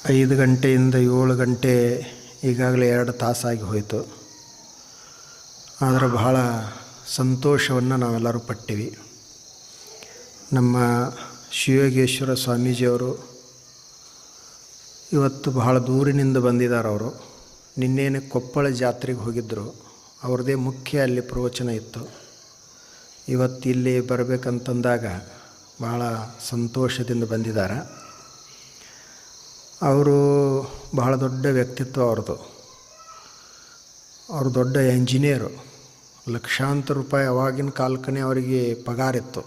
5 ಗಂಟೆಯಿಂದ 7 ಗಂಟೆ ಈಗಾಗಲೇ 2 ತಾಸಾಗಿ ಹೋಯಿತು. ಆದರೆ ಬಹಳ ಸಂತೋಷವನ್ನು ನಾವೆಲ್ಲರೂ ಪಟ್ಟಿವಿ. ನಮ್ಮ ಶಿವಯೋಗೇಶ್ವರ ಸ್ವಾಮೀಜಿಯವರು ಇವತ್ತು ಬಹಳ ದೂರಿನಿಂದ ಬಂದಿದ್ದಾರೆ. ಅವರು ನಿನ್ನೇನೆ ಕೊಪ್ಪಳ ಜಾತ್ರೆಗೆ ಹೋಗಿದ್ದರು. ಅವ್ರದ್ದೇ ಮುಖ್ಯ ಅಲ್ಲಿ ಪ್ರವಚನ ಇತ್ತು. ಇವತ್ತು ಇಲ್ಲಿ ಬರಬೇಕಂತಂದಾಗ ಬಹಳ ಸಂತೋಷದಿಂದ ಬಂದಿದ್ದಾರೆ. ಅವರು ಬಹಳ ದೊಡ್ಡ ವ್ಯಕ್ತಿತ್ವ ಅವ್ರದ್ದು. ಅವರು ದೊಡ್ಡ ಎಂಜಿನಿಯರು. ಲಕ್ಷಾಂತರ ರೂಪಾಯಿ ಅವಾಗಿನ ಕಾಲಕ್ಕನೇ ಅವರಿಗೆ ಪಗಾರಿತ್ತು.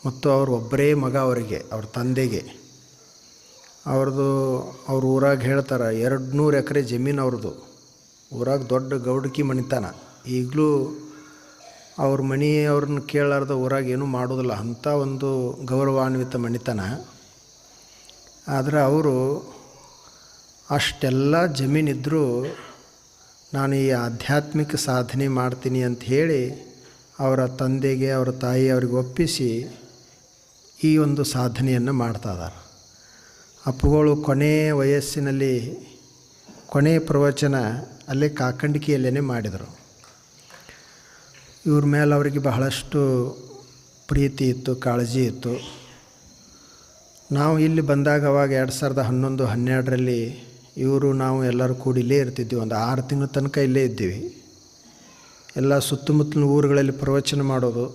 ಮತ್ತು ಅವರು ಒಬ್ಬರೇ ಮಗ ಅವರಿಗೆ, ಅವ್ರ ತಂದೆಗೆ. ಅವ್ರ ಊರಾಗ ಹೇಳ್ತಾರೆ 200 ಎಕರೆ ಜಮೀನು ಅವ್ರದ್ದು. ಊರಾಗ ದೊಡ್ಡ ಗೌಡಕಿ ಮಣಿತನ. ಈಗಲೂ ಅವ್ರ ಅವ್ರನ್ನ ಕೇಳಾರ್ದ ಊರಾಗ ಏನೂ ಮಾಡೋದಿಲ್ಲ, ಅಂಥ ಒಂದು ಗೌರವಾನ್ವಿತ ಮಣಿತನ. ಆದರೆ ಅವರು ಅಷ್ಟೆಲ್ಲ ಜಮೀನಿದ್ದರೂ ನಾನು ಈ ಆಧ್ಯಾತ್ಮಿಕ ಸಾಧನೆ ಮಾಡ್ತೀನಿ ಅಂತ ಹೇಳಿ ಅವರ ತಂದೆಗೆ, ಅವರ ತಾಯಿ ಅವ್ರಿಗೆ ಒಪ್ಪಿಸಿ ಈ ಒಂದು ಸಾಧನೆಯನ್ನು ಮಾಡ್ತಾ ಇದ್ದಾರೆ. ಅಪ್ಪುಗಳು ಕೊನೆಯ ವಯಸ್ಸಿನಲ್ಲಿ ಕೊನೆಯ ಪ್ರವಚನ ಅಲ್ಲೇ ಕಾಕಂಡಿಕೆಯಲ್ಲೇ ಮಾಡಿದರು. ಇವ್ರ ಮೇಲೆ ಅವರಿಗೆ ಬಹಳಷ್ಟು ಪ್ರೀತಿ ಇತ್ತು, ಕಾಳಜಿ ಇತ್ತು. ನಾವು ಇಲ್ಲಿ ಬಂದಾಗ ಅವಾಗ 2011-12ರಲ್ಲಿ ಇವರು ನಾವು ಎಲ್ಲರೂ ಕೂಡಿ ಇಲ್ಲೇ ಇರ್ತಿದ್ವಿ. ಒಂದು 6 ತಿಂಗಳ ತನಕ ಇಲ್ಲೇ ಇದ್ದೀವಿ. ಎಲ್ಲ ಸುತ್ತಮುತ್ತಲಿನ ಊರುಗಳಲ್ಲಿ ಪ್ರವಚನ ಮಾಡೋದು,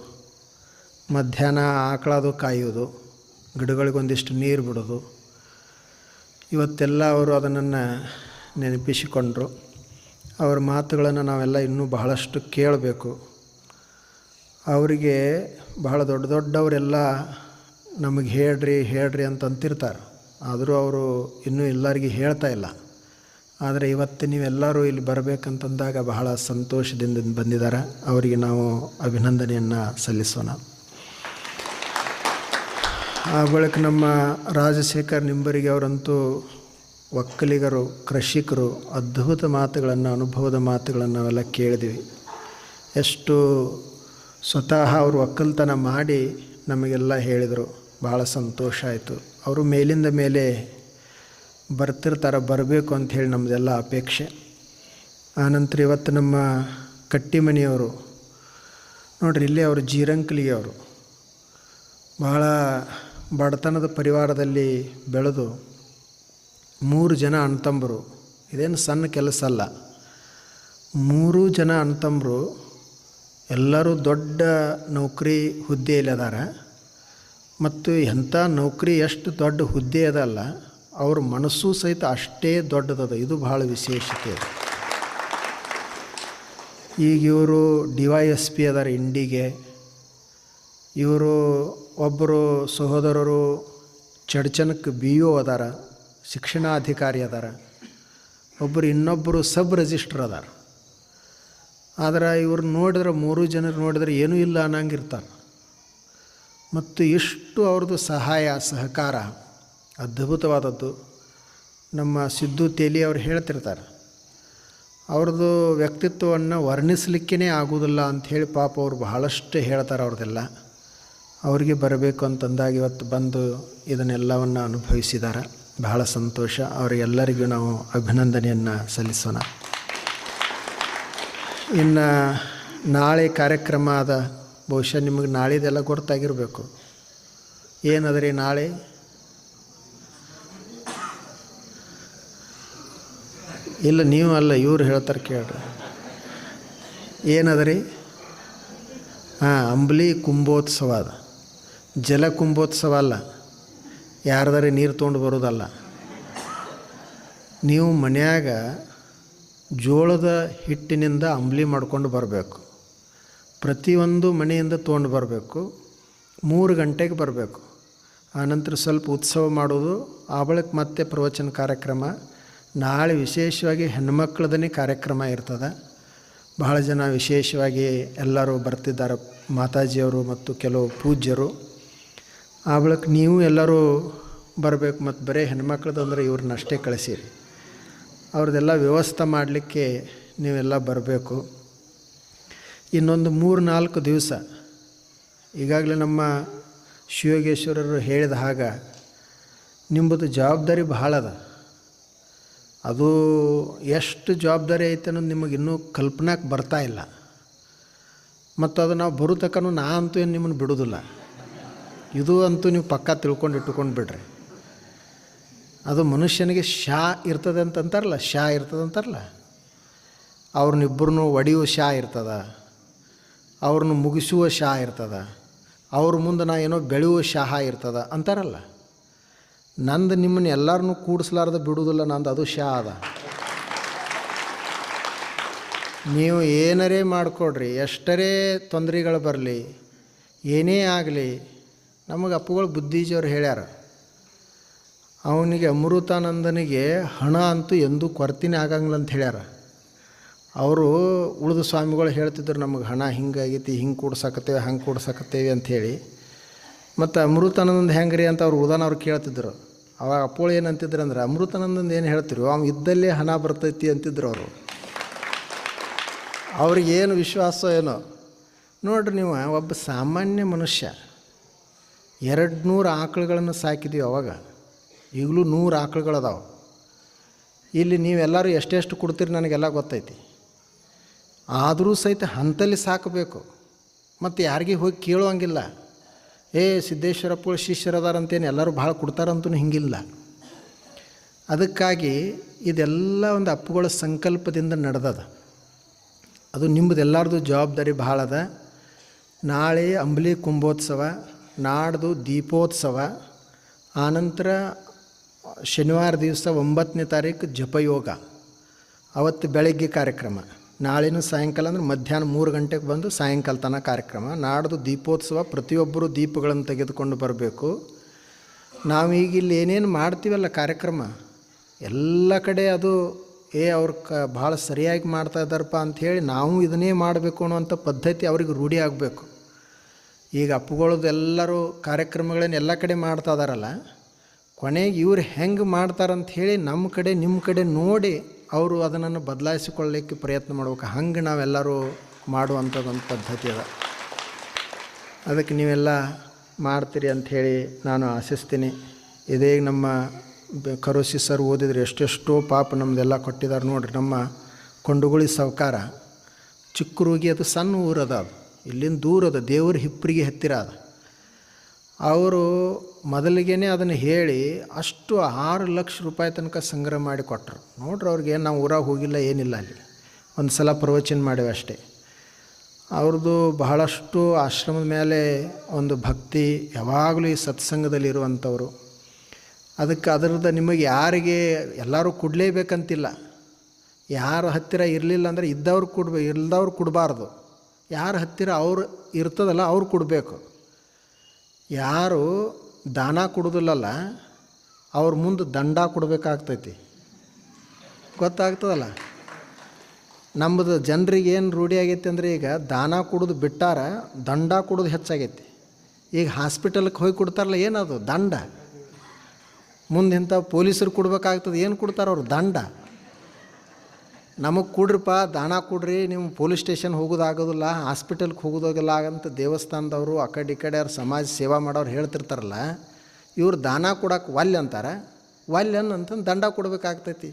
ಮಧ್ಯಾಹ್ನ ಆಕಳದು ಕಾಯೋದು, ಗಿಡಗಳಿಗೊಂದಿಷ್ಟು ನೀರು ಬಿಡೋದು. ಇವತ್ತೆಲ್ಲ ಅವರು ಅದನ್ನು ನೆನಪಿಸಿಕೊಂಡರು. ಅವರ ಮಾತುಗಳನ್ನು ನಾವೆಲ್ಲ ಇನ್ನೂ ಬಹಳಷ್ಟು ಕೇಳಬೇಕು. ಅವರಿಗೆ ಬಹಳ ದೊಡ್ಡವರೆಲ್ಲ ನಮಗೆ ಹೇಳ್ರಿ ಅಂತ ಅಂತಿರ್ತಾರೆ. ಆದರೂ ಅವರು ಇನ್ನೂ ಎಲ್ಲರಿಗೆ ಹೇಳ್ತಾ ಇಲ್ಲ. ಆದರೆ ಇವತ್ತು ನೀವೆಲ್ಲರೂ ಇಲ್ಲಿ ಬರಬೇಕಂತಂದಾಗ ಬಹಳ ಸಂತೋಷದಿಂದ ಬಂದಿದ್ದಾರೆ. ಅವರಿಗೆ ನಾವು ಅಭಿನಂದನೆಯನ್ನು ಸಲ್ಲಿಸೋಣ. ಆ ಬಳಿಕ ನಮ್ಮ ರಾಜಶೇಖರ್ ನಿಂಬರಿಗೆ ಅವರಂತೂ ಒಕ್ಕಲಿಗರು, ಕೃಷಿಕರು, ಅದ್ಭುತ ಮಾತುಗಳನ್ನು, ಅನುಭವದ ಮಾತುಗಳನ್ನು ನಾವೆಲ್ಲ ಕೇಳಿದ್ವಿ. ಎಷ್ಟು ಸ್ವತಃ ಅವರು ಒಕ್ಕಲ್ತನ ಮಾಡಿ ನಮಗೆಲ್ಲ ಹೇಳಿದರು. ಭಾಳ ಸಂತೋಷ ಆಯಿತು. ಅವರು ಮೇಲಿಂದ ಮೇಲೆ ಬರ್ತಿರ್ತಾರೆ, ಬರಬೇಕು ಅಂಥೇಳಿ ನಮ್ಮದೆಲ್ಲ ಅಪೇಕ್ಷೆ. ಆನಂತರ ಇವತ್ತು ನಮ್ಮ ಕಟ್ಟಿಮನಿಯವರು ನೋಡ್ರಿ, ಇಲ್ಲೇ ಅವರು ಜೀರಂಕಲಿಗೆ ಅವರು ಭಾಳ ಬಡತನದ ಪರಿವಾರದಲ್ಲಿ ಬೆಳೆದು 3 ಜನ ಅಣ್ಣತಂಬರು. ಇದೇನು ಸಣ್ಣ ಕೆಲಸ ಅಲ್ಲ. 3 ಜನ ಅಣ್ಣತಂಬರು ಎಲ್ಲರೂ ದೊಡ್ಡ ನೌಕರಿ ಹುದ್ದೆಯಲ್ಲಿ ಅದಾರ. ಮತ್ತು ಎಂಥ ನೌಕರಿ ಎಷ್ಟು ದೊಡ್ಡ ಹುದ್ದೆ ಅದಲ್ಲ, ಅವ್ರ ಮನಸ್ಸು ಸಹಿತ ಅಷ್ಟೇ ದೊಡ್ಡದದ. ಇದು ಭಾಳ ವಿಶೇಷತೆ ಅದು. ಈಗ ಇವರು DYSP ಅದಾರ ಇಂಡಿಗೆ. ಇವರು ಒಬ್ಬರು ಸಹೋದರರು ಚಡ್ಚನಕ್ಕೆ BO ಅದಾರ, ಶಿಕ್ಷಣಾಧಿಕಾರಿ ಅದಾರ. ಇನ್ನೊಬ್ಬರು ಸಬ್ ರಿಜಿಸ್ಟ್ರ್ ಅದಾರ. ಆದರೆ ಇವ್ರು ನೋಡಿದ್ರೆ 3 ಜನರು ನೋಡಿದ್ರೆ ಏನೂ ಇಲ್ಲ ಅನ್ನಂಗಿರ್ತಾರೆ. ಮತ್ತು ಇಷ್ಟು ಅವ್ರದ್ದು ಸಹಾಯ ಸಹಕಾರ ಅದ್ಭುತವಾದದ್ದು. ನಮ್ಮ ಸಿದ್ದು ತೇಲಿ ಅವ್ರು ಹೇಳ್ತಿರ್ತಾರೆ, ಅವ್ರದ್ದು ವ್ಯಕ್ತಿತ್ವವನ್ನು ವರ್ಣಿಸಲಿಕ್ಕೇ ಆಗೋದಿಲ್ಲ ಅಂಥೇಳಿ ಪಾಪ ಅವರು ಬಹಳಷ್ಟು ಹೇಳ್ತಾರೆ. ಅವ್ರದ್ದೆಲ್ಲ ಅವರಿಗೆ ಬರಬೇಕು ಅಂತಂದಾಗ ಇವತ್ತು ಬಂದು ಇದನ್ನೆಲ್ಲವನ್ನು ಅನುಭವಿಸಿದ್ದಾರೆ. ಬಹಳ ಸಂತೋಷ. ಅವರಿಗೆಲ್ಲರಿಗೂ ನಾವು ಅಭಿನಂದನೆಯನ್ನು ಸಲ್ಲಿಸೋಣ. ಇನ್ನು ನಾಳೆ ಕಾರ್ಯಕ್ರಮ ಅದ. ಬಹುಶಃ ನಿಮಗೆ ನಾಳಿದೆಲ್ಲ ಗೊತ್ತಾಗಿರಬೇಕು. ಏನದ್ರಿ ನಾಳೆ? ಇಲ್ಲ ನೀವು ಅಲ್ಲ, ಇವ್ರು ಹೇಳ್ತಾರೆ ಕೇಳ್ರಿ. ಏನದ್ರಿ? ಅಂಬ್ಲಿ ಕುಂಭೋತ್ಸವ ಅದ. ಜಲ ಕುಂಭೋತ್ಸವ ಅಲ್ಲ, ಯಾರ್ದಾರೆ ನೀರು ತೊಗೊಂಡು ಬರೋದಲ್ಲ. ನೀವು ಮನ್ಯಾಗ ಜೋಳದ ಹಿಟ್ಟಿನಿಂದ ಅಂಬ್ಲಿ ಮಾಡ್ಕೊಂಡು ಬರಬೇಕು. ಪ್ರತಿಯೊಂದು ಮನೆಯಿಂದ ತೊಗೊಂಡು ಬರಬೇಕು. 3 ಗಂಟೆಗೆ ಬರಬೇಕು. ಆನಂತರ ಸ್ವಲ್ಪ ಉತ್ಸವ ಮಾಡೋದು. ಆ ಬಳಿಕ ಮತ್ತೆ ಪ್ರವಚನ ಕಾರ್ಯಕ್ರಮ. ನಾಳೆ ವಿಶೇಷವಾಗಿ ಹೆಣ್ಮಕ್ಳದೇ ಕಾರ್ಯಕ್ರಮ ಇರ್ತದೆ. ಬಹಳ ಜನ ವಿಶೇಷವಾಗಿ ಎಲ್ಲರೂ ಬರ್ತಿದ್ದಾರೆ, ಮಾತಾಜಿಯವರು ಮತ್ತು ಕೆಲವು ಪೂಜ್ಯರು. ಆ ಬಳಿಕ ನೀವು ಎಲ್ಲರೂ ಬರಬೇಕು. ಮತ್ತು ಬರೀ ಹೆಣ್ಮಕ್ಳದ್ದು ಅಂದರೆ ಇವ್ರನ್ನಷ್ಟೇ ಕಳಿಸಿರಿ. ಅವ್ರದ್ದೆಲ್ಲ ವ್ಯವಸ್ಥೆ ಮಾಡಲಿಕ್ಕೆ ನೀವೆಲ್ಲ ಬರಬೇಕು. ಇನ್ನೊಂದು 3-4 ದಿವಸ ಈಗಾಗಲೇ ನಮ್ಮ ಶಿವಯೋಗೇಶ್ವರರು ಹೇಳಿದ ಹಾಗೆ ನಿಮ್ಮದು ಜವಾಬ್ದಾರಿ ಭಾಳ ಅದ. ಅದು ಎಷ್ಟು ಜವಾಬ್ದಾರಿ ಐತೆ ಅನ್ನೋದು ನಿಮಗೆ ಇನ್ನೂ ಕಲ್ಪನಾಕ್ಕೆ ಬರ್ತಾ ಇಲ್ಲ. ಮತ್ತು ಅದು ನಾವು ಬರೋ ತನಕನೂ ನಾ ಅಂತೂ ಏನು ನಿಮ್ಮನ್ನು ಬಿಡೋದಿಲ್ಲ. ಇದು ಅಂತೂ ನೀವು ಪಕ್ಕ ತಿಳ್ಕೊಂಡು ಇಟ್ಟುಕೊಂಡು ಬಿಡ್ರಿ. ಅದು ಮನುಷ್ಯನಿಗೆ ಶಾ ಇರ್ತದೆ ಅಂತಂತಾರಲ್ಲ, ಶಾ ಇರ್ತದೆ ಅಂತಾರಲ್ಲ, ಅವ್ರನ್ನಿಬ್ಬರನ್ನು ಒಡೆಯುವ ಶಾ ಇರ್ತದೆ, ಅವ್ರನ್ನ ಮುಗಿಸುವ ಶಾ ಇರ್ತದೆ, ಅವ್ರ ಮುಂದೆ ನಾ ಏನೋ ಬೆಳೆಯುವ ಶಾಹ ಇರ್ತದೆ ಅಂತಾರಲ್ಲ. ನಂದು ನಿಮ್ಮನ್ನು ಎಲ್ಲರನ್ನೂ ಕೂಡಿಸ್ಲಾರ್ದು ಬಿಡುವುದಿಲ್ಲ, ನಂದು ಅದು ಶಾ ಅದ. ನೀವು ಏನರೇ ಮಾಡಿಕೊಡ್ರಿ, ಎಷ್ಟರೇ ತೊಂದರೆಗಳು ಬರಲಿ, ಏನೇ ಆಗಲಿ, ನಮಗೆ ಅಪ್ಪುಗಳು ಬುದ್ಧೀಜಿಯವ್ರು ಹೇಳ್ಯಾರ, ಅವನಿಗೆ ಅಮೃತಾನಂದನಿಗೆ ಹಣ ಅಂತೂ ಎಂದೂ ಕೊರತೆನೇ ಆಗಂಗಿಲ್ಲ ಅಂತ ಹೇಳ್ಯಾರ. ಅವರು ಉಳಿದ ಸ್ವಾಮಿಗಳು ಹೇಳ್ತಿದ್ರು, ನಮಗೆ ಹಣ ಹಿಂಗಾಗೈತಿ, ಹಿಂಗೆ ಕೂಡ್ಸಕತ್ತೇವೆ, ಹಂಗೆ ಕೂಡ್ಸಕತ್ತೇವೆ ಅಂಥೇಳಿ. ಮತ್ತು ಅಮೃತಾನಂದ ಹೆಂಗೆ ರೀ ಅಂತ ಅವ್ರು ಉದಾನ ಕೇಳ್ತಿದ್ರು. ಅವಾಗ ಅಪ್ಪೋಳು ಏನಂತಿದ್ರು ಅಂದ್ರೆ, ಅಮೃತಾನಂದಂದು ಏನು ಹೇಳ್ತಿರು, ಅವ್ನು ಇದ್ದಲ್ಲೇ ಹಣ ಬರ್ತೈತಿ ಅಂತಿದ್ರು ಅವರು. ಅವ್ರಿಗೇನು ವಿಶ್ವಾಸ ಏನೋ ನೋಡ್ರಿ. ನೀವು ಒಬ್ಬ ಸಾಮಾನ್ಯ ಮನುಷ್ಯ 200 ಆಕಳುಗಳನ್ನು ಸಾಕಿದ್ದೀವಿ ಅವಾಗ, ಈಗಲೂ 100 ಆಕಳುಗಳದಾವೆ. ಇಲ್ಲಿ ನೀವೆಲ್ಲರೂ ಎಷ್ಟೆಷ್ಟು ಕೊಡ್ತೀರಿ ನನಗೆಲ್ಲ ಗೊತ್ತೈತಿ. ಆದರೂ ಸಹಿತ ಹಂತಲ್ಲಿ ಸಾಕಬೇಕು. ಮತ್ತು ಯಾರಿಗೆ ಹೋಗಿ ಕೇಳುವಂಗಿಲ್ಲ, ಸಿದ್ದೇಶ್ವರಪ್ಪಗಳು ಶಿಷ್ಯರದಾರಂತೇನು ಎಲ್ಲರೂ ಭಾಳ ಕೊಡ್ತಾರಂತೂ ಹಿಂಗಿಲ್ಲ. ಅದಕ್ಕಾಗಿ ಇದೆಲ್ಲ ಒಂದು ಅಪ್ಪುಗಳ ಸಂಕಲ್ಪದಿಂದ ನಡೆದದ. ಅದು ನಿಮ್ಮದೆಲ್ಲರದು ಜವಾಬ್ದಾರಿ ಭಾಳ ಅದ. ನಾಳೆ ಅಂಬಲಿ ಕುಂಭೋತ್ಸವ, ನಾಡ್ದು ದೀಪೋತ್ಸವ, ಆನಂತರ ಶನಿವಾರ ದಿವಸ 9ನೇ ತಾರೀಕು ಜಪಯೋಗ, ಅವತ್ತು ಬೆಳಗ್ಗೆ ಕಾರ್ಯಕ್ರಮ. ನಾಳೆನೂ ಸಾಯಂಕಾಲ ಅಂದರೆ ಮಧ್ಯಾಹ್ನ 3 ಗಂಟೆಗೆ ಬಂದು ಸಾಯಂಕಾಲ ತನಕ ಕಾರ್ಯಕ್ರಮ. ನಾಡ್ದು ದೀಪೋತ್ಸವ, ಪ್ರತಿಯೊಬ್ಬರು ದೀಪಗಳನ್ನು ತೆಗೆದುಕೊಂಡು ಬರಬೇಕು. ನಾವೀಗ ಇಲ್ಲಿ ಏನೇನು ಮಾಡ್ತೀವಲ್ಲ ಕಾರ್ಯಕ್ರಮ, ಎಲ್ಲ ಕಡೆ ಅದು ಅವ್ರು ಭಾಳ ಸರಿಯಾಗಿ ಮಾಡ್ತಾ ಇದ್ದಾರಪ್ಪ ಅಂಥೇಳಿ ನಾವು ಇದನ್ನೇ ಮಾಡಬೇಕು ಅನ್ನೋವಂಥ ಪದ್ಧತಿ ಅವ್ರಿಗೆ ರೂಢಿ ಆಗಬೇಕು. ಈಗ ಅಪ್ಪುಗಳದ್ದು ಎಲ್ಲರೂ ಕಾರ್ಯಕ್ರಮಗಳನ್ನ ಎಲ್ಲ ಕಡೆ ಮಾಡ್ತಾ ಇದ್ದಾರಲ್ಲ, ಕೊನೆಗೆ ಇವ್ರು ಹೆಂಗೆ ಮಾಡ್ತಾರಂತ ಹೇಳಿ ನಮ್ಮ ಕಡೆ ನಿಮ್ಮ ಕಡೆ ನೋಡಿ ಅವರು ಅದನ್ನು ಬದಲಾಯಿಸಿಕೊಳ್ಳಲಿಕ್ಕೆ ಪ್ರಯತ್ನ ಮಾಡ್ಬೇಕು. ಹಂಗೆ ನಾವೆಲ್ಲರೂ ಮಾಡುವಂಥದ್ದೊಂದು ಪದ್ಧತಿ ಅದ. ಅದಕ್ಕೆ ನೀವೆಲ್ಲ ಮಾಡ್ತೀರಿ ಅಂಥೇಳಿ ನಾನು ಆಶಿಸ್ತೀನಿ. ಇದೇ ನಮ್ಮ ಕರೋಸಿ ಸರ್ ಓದಿದ್ರೆ ಎಷ್ಟೆಷ್ಟೋ ಪಾಪ ನಮ್ಮದೆಲ್ಲ ಕೊಟ್ಟಿದ್ದಾರೆ ನೋಡ್ರಿ. ನಮ್ಮ ಕೊಂಡುಗುಳಿ ಸಾವ್ಕಾರ ಚಿಕ್ಕರೂಗಿ, ಅದು ಸಣ್ಣ ಊರದ, ಅದು ಇಲ್ಲಿಂದ ದೂರದ, ದೇವ್ರ ಹಿಪ್ಪರಿಗೆ ಹತ್ತಿರ ಅದ. ಅವರು ಮೊದಲಿಗೆ ಅದನ್ನು ಹೇಳಿ ಅಷ್ಟು 6 ಲಕ್ಷ ರೂಪಾಯಿ ತನಕ ಸಂಗ್ರಹ ಮಾಡಿ ಕೊಟ್ಟರು ನೋಡ್ರಿ. ಅವ್ರಿಗೆ ನಾವು ಊರಾಗ ಹೋಗಿಲ್ಲ, ಏನಿಲ್ಲ, ಅಲ್ಲಿ ಒಂದು ಸಲ ಪ್ರವಚನ ಮಾಡೇವೆ ಅಷ್ಟೇ. ಅವ್ರದ್ದು ಬಹಳಷ್ಟು ಆಶ್ರಮದ ಮೇಲೆ ಒಂದು ಭಕ್ತಿ, ಯಾವಾಗಲೂ ಈ ಸತ್ಸಂಗದಲ್ಲಿ ಇರುವಂಥವ್ರು. ಅದಕ್ಕೆ ಅದರದ್ದು ನಿಮಗೆ ಯಾರಿಗೆ ಎಲ್ಲರೂ ಕೊಡಲೇಬೇಕಂತಿಲ್ಲ. ಯಾರ ಹತ್ತಿರ ಇರಲಿಲ್ಲ ಅಂದರೆ ಇದ್ದವ್ರು ಕೊಡ್ಬೇಕು, ಇಲ್ಲದವ್ರು ಕೊಡಬಾರ್ದು. ಯಾರ ಹತ್ತಿರ ಅವ್ರು ಇರ್ತದಲ್ಲ ಅವ್ರು ಕೊಡಬೇಕು. ಯಾರು ದಾನ ಕೊಡೋದಿಲ್ಲಲ್ಲ ಅವ್ರ ಮುಂದೆ ದಂಡ ಕೊಡಬೇಕಾಗ್ತೈತಿ, ಗೊತ್ತಾಗ್ತದಲ್ಲ. ನಮ್ಮದು ಜನರಿಗೆ ಏನು ರೂಢಿ ಆಗೈತಿ ಅಂದರೆ, ಈಗ ದಾನ ಕೊಡೋದು ಬಿಟ್ಟಾರ, ದಂಡ ಕೊಡೋದು ಹೆಚ್ಚಾಗೈತಿ. ಈಗ ಹಾಸ್ಪಿಟಲ್ಗೆ ಹೋಗಿ ಕೊಡ್ತಾರಲ್ಲ, ಏನದು ದಂಡ. ಮುಂದೆ ಇಂಥ ಪೊಲೀಸರು ಕೊಡ್ಬೇಕಾಗ್ತದೆ, ಏನು ಕೊಡ್ತಾರೆ ಅವ್ರು, ದಂಡ. ನಮಗೆ ಕೊಡ್ರಿಪ್ಪ, ದಾನ ಕೊಡ್ರಿ, ನೀವು ಪೊಲೀಸ್ ಸ್ಟೇಷನ್ ಹೋಗೋದಾಗೋದಿಲ್ಲ, ಹಾಸ್ಪಿಟಲ್ಗೆ ಹೋಗೋದಾಗಲ್ಲ ಅಂತ ದೇವಸ್ಥಾನದವರು ಆ ಕಡೆ ಈ ಕಡೆ ಅವ್ರು ಸಮಾಜ ಸೇವಾ ಮಾಡೋರು ಹೇಳ್ತಿರ್ತಾರಲ್ಲ, ಇವ್ರು ದಾನ ಕೊಡೋಕೆ ಒಲ್ಲೆ ಅಂತಾರೆ. ಒಲ್ಲೆ ಅಂತಂದು ದಂಡ ಕೊಡಬೇಕಾಗ್ತೈತಿ.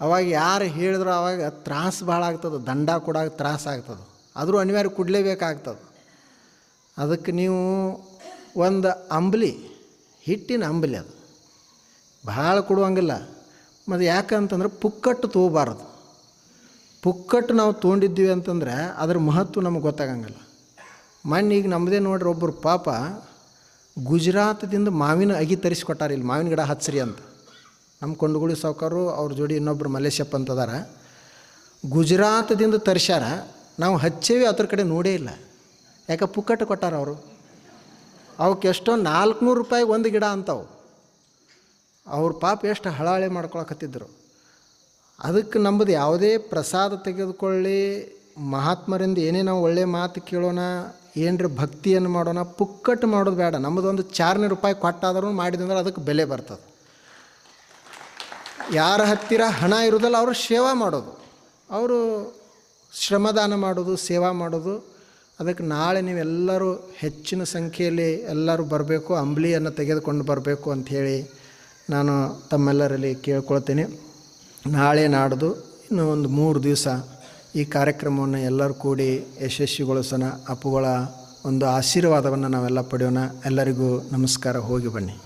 ಅವಾಗ ಯಾರು ಹೇಳಿದ್ರು ಅವಾಗ ತ್ರಾಸು ಭಾಳ ಆಗ್ತದೆ, ದಂಡ ಕೊಡೋಕೆ ತ್ರಾಸ ಆಗ್ತದೆ. ಆದರೂ ಅನಿವಾರ್ಯ ಕೊಡಲೇಬೇಕಾಗ್ತದೆ. ಅದಕ್ಕೆ ನೀವು ಒಂದು ಅಂಬಲಿ, ಹಿಟ್ಟಿನ ಅಂಬಲಿ, ಅದು ಭಾಳ ಕೊಡುವಂಗಿಲ್ಲ. ಮತ್ತು ಯಾಕಂತಂದ್ರೆ ಪುಕ್ಕಟ್ಟು ತೊಗೋಬಾರ್ದು. ಪುಕ್ಕಟ್ಟು ನಾವು ತೊಗೊಂಡಿದ್ದೀವಿ ಅಂತಂದ್ರೆ ಅದ್ರ ಮಹತ್ವ ನಮಗೆ ಗೊತ್ತಾಗಂಗಿಲ್ಲ. ಮೊನ್ನೆ ಈಗ ನಮ್ಮದೇ ನೋಡ್ರಿ, ಒಬ್ಬರು ಪಾಪ ಗುಜರಾತದಿಂದ ಮಾವಿನ ಅಗಿ ತರಿಸ್ಕೊಟ್ಟಾರ, ಇಲ್ಲಿ ಮಾವಿನ ಗಿಡ ಹಚ್ಚ್ರಿ ಅಂತ. ನಮ್ಮ ಕೊಂಡುಗುಳಿ ಸಾವ್ಕಾರು ಅವ್ರ ಜೋಡಿ ಇನ್ನೊಬ್ಬರು ಮಲೇಶಪ್ಪ ಅಂತದಾರ, ಗುಜರಾತದಿಂದ ತರಿಸ್ಯಾರ. ನಾವು ಹಚ್ಚೇವಿ, ಅದ್ರ ಕಡೆ ನೋಡೇ ಇಲ್ಲ. ಯಾಕೆ ಪುಕ್ಕಟ್ಟು ಕೊಟ್ಟಾರ ಅವರು. ಅವಕ್ಕೆ ಎಷ್ಟೋ 400 ರೂಪಾಯಿ ಒಂದು ಗಿಡ ಅಂತವು. ಅವ್ರ ಪಾಪ ಎಷ್ಟು ಹಳಾಳೆ ಮಾಡ್ಕೊಳಕತ್ತಿದ್ರು. ಅದಕ್ಕೆ ನಮ್ಮದು ಯಾವುದೇ ಪ್ರಸಾದ ತೆಗೆದುಕೊಳ್ಳಿ, ಮಹಾತ್ಮರಿಂದ ಏನೇ ನಾವು ಒಳ್ಳೆಯ ಮಾತು ಕೇಳೋಣ, ಏನರ ಭಕ್ತಿಯನ್ನು ಮಾಡೋಣ, ಪುಕ್ಕಟ್ಟು ಮಾಡೋದು ಬೇಡ. ನಮ್ಮದೊಂದು 400 ರೂಪಾಯಿ ಕೊಟ್ಟಾದ್ರೂ ಮಾಡಿದಂದ್ರೆ ಅದಕ್ಕೆ ಬೆಲೆ ಬರ್ತದೆ. ಯಾರ ಹತ್ತಿರ ಹಣ ಇರೋದಲ್ಲ ಅವರು ಸೇವಾ ಮಾಡೋದು, ಅವರು ಶ್ರಮದಾನ ಮಾಡೋದು, ಸೇವಾ ಮಾಡೋದು, ಅದಕ್ಕೆ ನಾಳೆ ನೀವೆಲ್ಲರೂ ಹೆಚ್ಚಿನ ಸಂಖ್ಯೆಯಲ್ಲಿ ಎಲ್ಲರೂ ಬರಬೇಕು, ಅಂಬ್ಲಿಯನ್ನು ತೆಗೆದುಕೊಂಡು ಬರಬೇಕು ಅಂಥೇಳಿ ನಾನು ತಮ್ಮೆಲ್ಲರಲ್ಲಿ ಕೇಳ್ಕೊಳ್ತೀನಿ. ನಾಳೆ ನಾಡ್ದು ಇನ್ನೂ ಒಂದು 3 ದಿವಸ ಈ ಕಾರ್ಯಕ್ರಮವನ್ನು ಎಲ್ಲರೂ ಕೂಡಿ ಯಶಸ್ವಿಗೊಳಿಸೋಣ. ಅಪ್ಪುಗಳ ಒಂದು ಆಶೀರ್ವಾದವನ್ನು ನಾವೆಲ್ಲ ಪಡೆಯೋಣ. ಎಲ್ಲರಿಗೂ ನಮಸ್ಕಾರ. ಹೋಗಿ ಬನ್ನಿ.